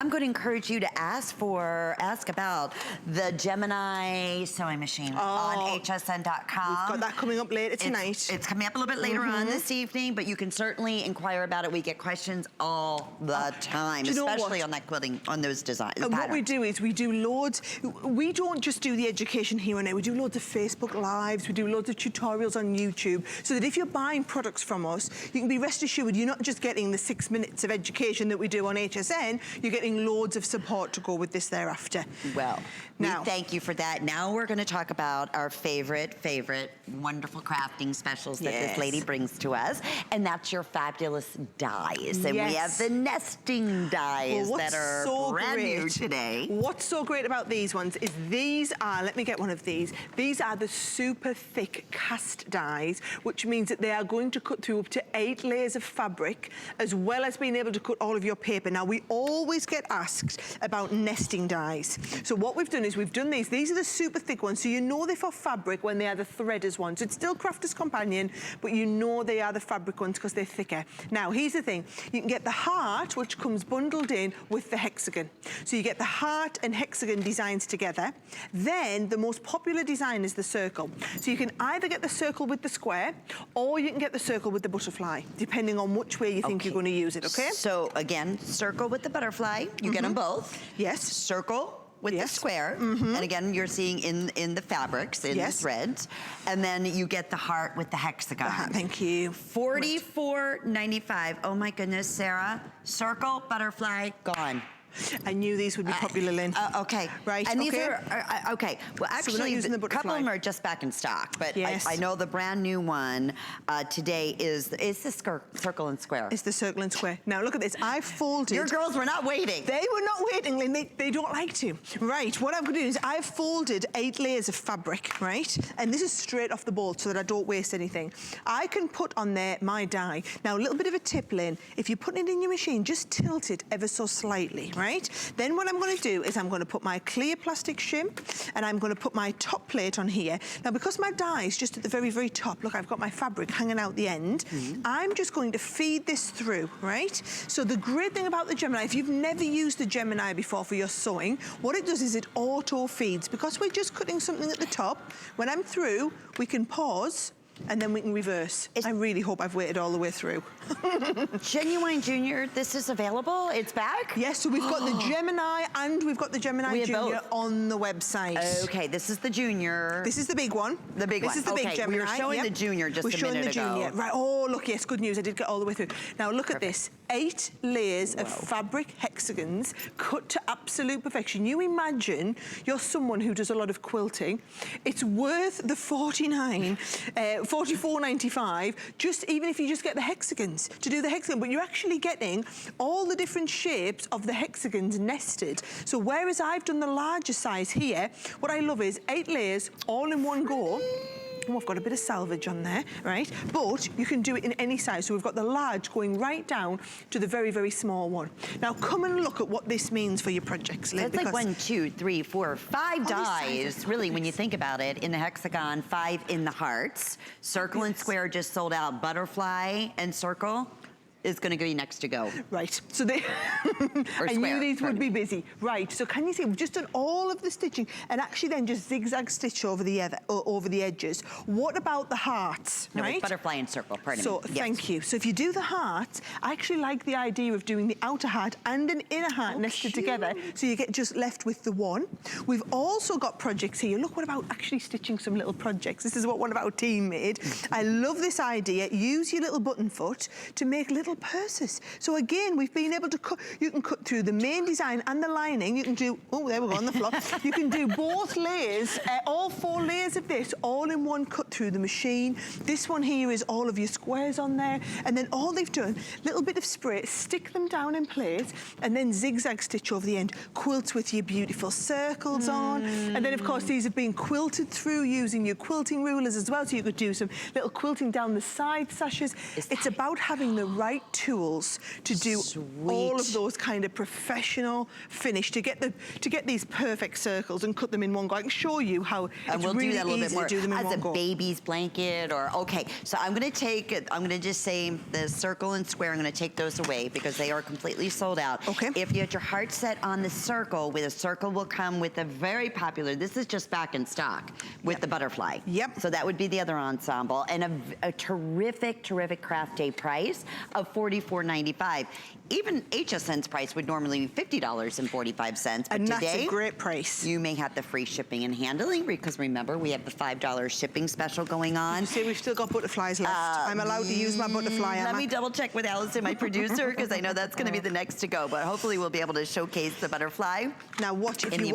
I'm going to encourage you to ask about the Gemini sewing machine on hsn.com. We've got that coming up later tonight. It's coming up a little bit later on this evening, but you can certainly inquire about it. We get questions all the time, especially on that quilting, on those designs. And what we do is we do loads. We don't just do the education here and there. We do loads of Facebook Lives. We do loads of tutorials on YouTube, so that if you're buying products from us, you can be rest assured you're not just getting the 6 minutes of education that we do on HSN. You're getting loads of support to go with this thereafter. Well, now, we thank you for that. Now we're going to talk about our favorite wonderful crafting specials that this lady brings to us, and that's your fabulous dies. And we have the nesting dies that are so brand new today. What's so great about these ones is these are, let me get one of these. These are the super thick cast dies, which means that they are going to cut through up to 8 layers of fabric, as well as being able to cut all of your paper. Now, we always get asked about nesting dies. So what we've done is we've done these. These are the super thick ones, so you know they're for fabric when they are the threaders ones. So it's still Crafter's Companion, but you know they are the fabric ones because they're thicker. Now, here's the thing. You can get the heart, which comes bundled in with the hexagon. So you get the heart and hexagon designs together. Then the most popular design is the circle. So you can either get the circle with the square, or you can get the circle with the butterfly, depending on which way you think you're going to use it, okay? So again, circle with the butterfly. You get them both. Yes. Circle with the square. And again, you're seeing in the fabrics, in the threads. And then you get the heart with the hexagon. Thank you. $44.95. Oh my goodness, Sarah. Circle, butterfly, gone. I knew these would be popular, Lynn. Okay. Right, and these are, okay. Well, actually, so a couple of them are just back in stock, but I know the brand new one today is the circle and square. It's the circle and square. Now, look at this. I folded. Your girls were not waiting. They were not waiting, Lynn. They don't like to. Right, what I'm going to do is I've folded 8 layers of fabric, right? And this is straight off the bolt so that I don't waste anything. I can put on there my die. Now, a little bit of a tip, Lynn. If you're putting it in your machine, just tilt it ever so slightly, right? Then what I'm going to do is I'm going to put my clear plastic shim and I'm going to put my top plate on here. Now, because my die is just at the very, very top, look, I've got my fabric hanging out the end. I'm just going to feed this through, right? So the great thing about the Gemini, if you've never used the Gemini before for your sewing, what it does is it auto feeds. Because we're just cutting something at the top, when I'm through, we can pause and then we can reverse. I really hope I've waited all the way through. Genuine Junior, this is available? It's back? Yes, so we've got the Gemini and we've got the Gemini Junior on the website. Okay, this is the Junior. This is the big one. The big one. This is the big Gemini. We were showing the Junior just a minute ago. We're showing the Junior. Right, oh, look, yes, good news. I did get all the way through. Now, look at this. 8 layers of fabric hexagons cut to absolute perfection. You imagine you're someone who does a lot of quilting. It's worth the $44.95, just even if you just get the hexagons, to do the hexagon, but you're actually getting all the different shapes of the hexagons nested. So whereas I've done the larger size here, what I love is 8 layers all in one go. Oh, I've got a bit of salvage on there, right? But you can do it in any size. So we've got the large going right down to the very, very small one. Now, come and look at what this means for your projects, Lynn. It's like 1, 2, 3, 4, 5 dies, really, when you think about it, in the hexagon, 5 in the hearts. Circle and square just sold out. Butterfly and circle is going to be next to go. Right. So they I knew these would be busy. Right. So can you see we've just done all of the stitching and actually then just zigzag stitch over the edges. What about the hearts? No, right? It's butterfly and circle. Pardon me. So thank you. So if you do the heart, I actually like the idea of doing the outer heart and an inner heart nested together, so you get just left with the one. We've also got projects here. Look, what about actually stitching some little projects? This is what one of our team made. I love this idea. Use your little button foot to make little purses. So again, we've been able to cut, you can cut through the main design and the lining. You can do, oh, there we go on the floor. You can do both layers, all 4 layers of this, all in one cut through the machine. This one here is all of your squares on there. And then all they've done, little bit of spray, stick them down in place, and then zigzag stitch over the end. Quilts with your beautiful circles on. And then, of course, these have been quilted through using your quilting rulers as well. So you could do some little quilting down the side sashes. It's about having the right tools to do all of those kind of professional finish, to get these perfect circles and cut them in one go. I can show you how it's we'll really do that a little easy bit more to do them in as one a go. baby's blanket, or okay. So I'm gonna just say the circle and square. I'm gonna take those away because they are completely sold out. Okay. If you had your heart set on the circle, with a circle will come with a very popular. This is just back in stock with the butterfly. Yep. So that would be the other ensemble, and a terrific craft day price of $44.95. Even HSN's price would normally be $50.45, but and today, that's a great price. you may have the free shipping and handling, because remember, we have the $5 shipping special going on. See, we've still got butterflies left. I'm allowed to use my butterfly, Let me double check with Allison, my producer, because I know that's going to be the next to go, but hopefully we'll be able to showcase the butterfly. Now watch, if you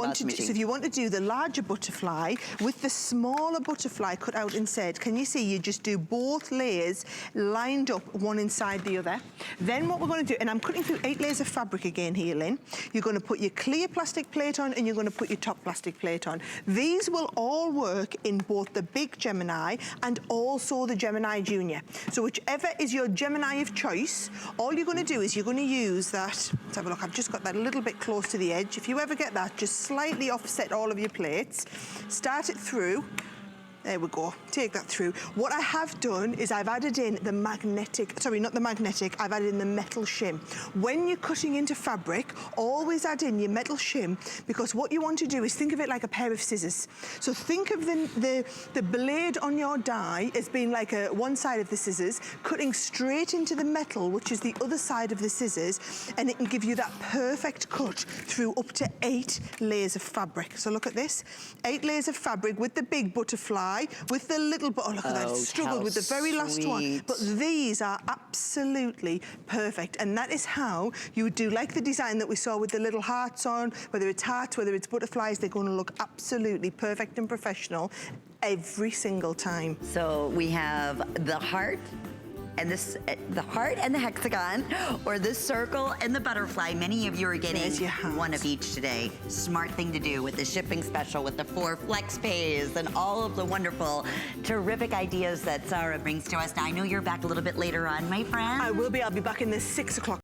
want to do the larger butterfly with the smaller butterfly cut out instead, can you see you just do both layers lined up one inside the other? Then what we're going to do, and I'm cutting through 8 layers of fabric again here, Lynn. You're going to put your clear plastic plate on and you're going to put your top plastic plate on. These will all work in both the big Gemini and also the Gemini Junior. So whichever is your Gemini of choice, all you're going to do is you're going to use that. Let's have a look. I've just got that a little bit close to the edge. If you ever get that, just slightly offset all of your plates. Start it through. There we go, take that through. What I have done is I've added in the magnetic, sorry, not the magnetic, I've added in the metal shim. When you're cutting into fabric, always add in your metal shim, because what you want to do is think of it like a pair of scissors. So think of the blade on your die as being like one side of the scissors, cutting straight into the metal, which is the other side of the scissors, and it can give you that perfect cut through up to 8 layers of fabric. So look at this, 8 layers of fabric with the big butterfly, with the little, oh look at that, struggled with the very last one. But these are absolutely perfect, and that is how you would do, like the design that we saw with the little hearts on, whether it's hearts, whether it's butterflies, they're going to look absolutely perfect and professional every single time. So we have the heart, and the heart and the hexagon, or the circle and the butterfly. Many of you are getting one of each today. Smart thing to do with the shipping special, with the 4 flex pays, and all of the wonderful, terrific ideas that Sarah brings to us. Now, I know you're back a little bit later on, my friend. I will be. I'll be back in the 6 o'clock.